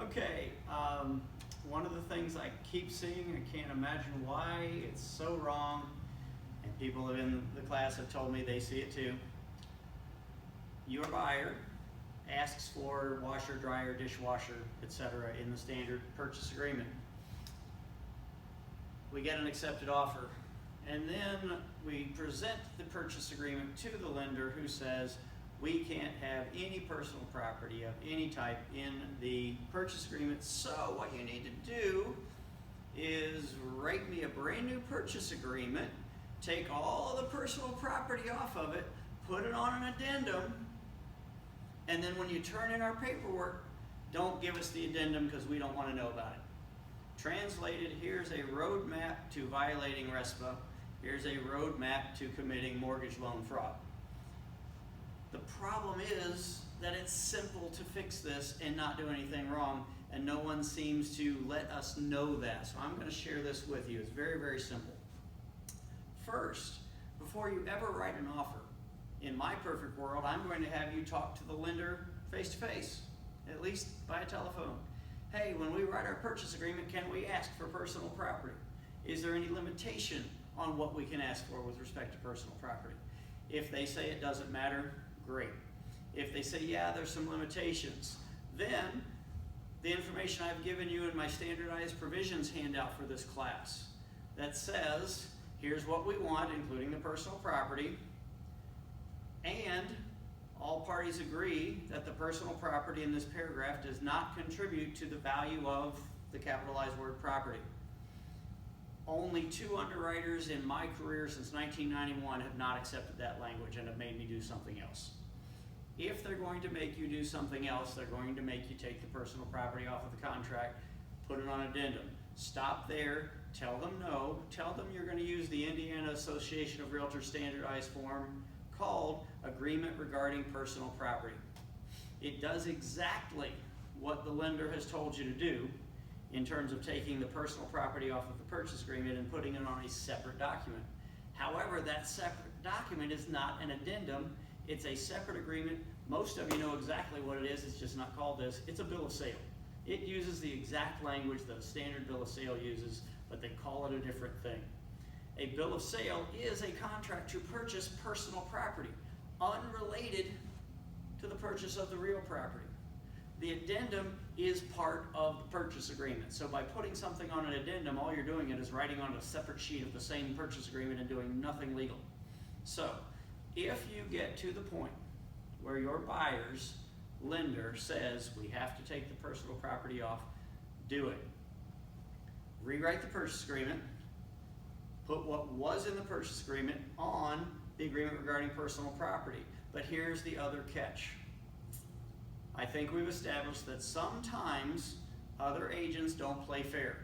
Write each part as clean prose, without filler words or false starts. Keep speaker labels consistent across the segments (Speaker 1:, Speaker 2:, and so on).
Speaker 1: Okay, one of the things I keep seeing, I can't imagine why, it's so wrong, and people in the class have told me they see it too. Your buyer asks for washer, dryer, dishwasher, etc. in the standard purchase agreement. We get an accepted offer, and then we present the purchase agreement to the lender, who says we can't have any personal property of any type in the purchase agreement, so what you need to do is write me a brand new purchase agreement, take all the personal property off of it, put it on an addendum, and then when you turn in our paperwork, don't give us the addendum because we don't want to know about it. Translated, here's a roadmap to violating RESPA. Here's a roadmap to committing mortgage loan fraud. The problem is that it's simple to fix this and not do anything wrong, and no one seems to let us know that. So I'm going to share this with you. It's very, very simple. First, before you ever write an offer, in my perfect world, I'm going to have you talk to the lender face to face, at least by a telephone. Hey, when we write our purchase agreement, can we ask for personal property? Is there any limitation on what we can ask for with respect to personal property? If they say it doesn't matter, great. If they say, yeah, there's some limitations, then the information I've given you in my standardized provisions handout for this class that says, here's what we want, including the personal property, and all parties agree that the personal property in this paragraph does not contribute to the value of the capitalized word property. Only 2 underwriters in my career since 1991 have not accepted that language and have made me do something else. If they're going to make you do something else, they're going to make you take the personal property off of the contract, put it on addendum. Stop there, tell them no, tell them you're going to use the Indiana Association of Realtors standardized form called Agreement Regarding Personal Property. It does exactly what the lender has told you to do in terms of taking the personal property off of the purchase agreement and putting it on a separate document. However, that separate document is not an addendum, it's a separate agreement. Most of you know exactly what it is, it's just not called this. It's a bill of sale. It uses the exact language that a standard bill of sale uses, but they call it a different thing. A bill of sale is a contract to purchase personal property, unrelated to the purchase of the real property. The addendum is part of the purchase agreement. So by putting something on an addendum, all you're doing is writing on a separate sheet of the same purchase agreement and doing nothing legal. So if you get to the point where your buyer's lender says we have to take the personal property off, do it. Rewrite the purchase agreement, put what was in the purchase agreement on the agreement regarding personal property. But here's the other catch. I think we've established that sometimes other agents don't play fair.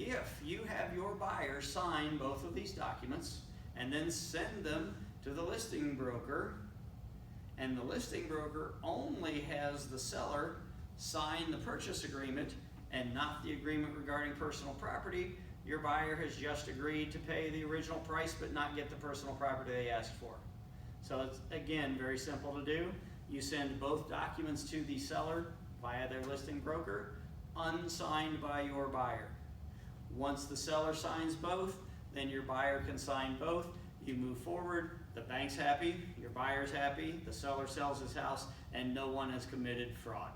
Speaker 1: If you have your buyer sign both of these documents and then send them to the listing broker, and the listing broker only has the seller sign the purchase agreement and not the agreement regarding personal property, your buyer has just agreed to pay the original price but not get the personal property they asked for. So it's, again, very simple to do. You send both documents to the seller via their listing broker, unsigned by your buyer. Once the seller signs both, then your buyer can sign both. You move forward, the bank's happy, your buyer's happy, the seller sells his house, and no one has committed fraud.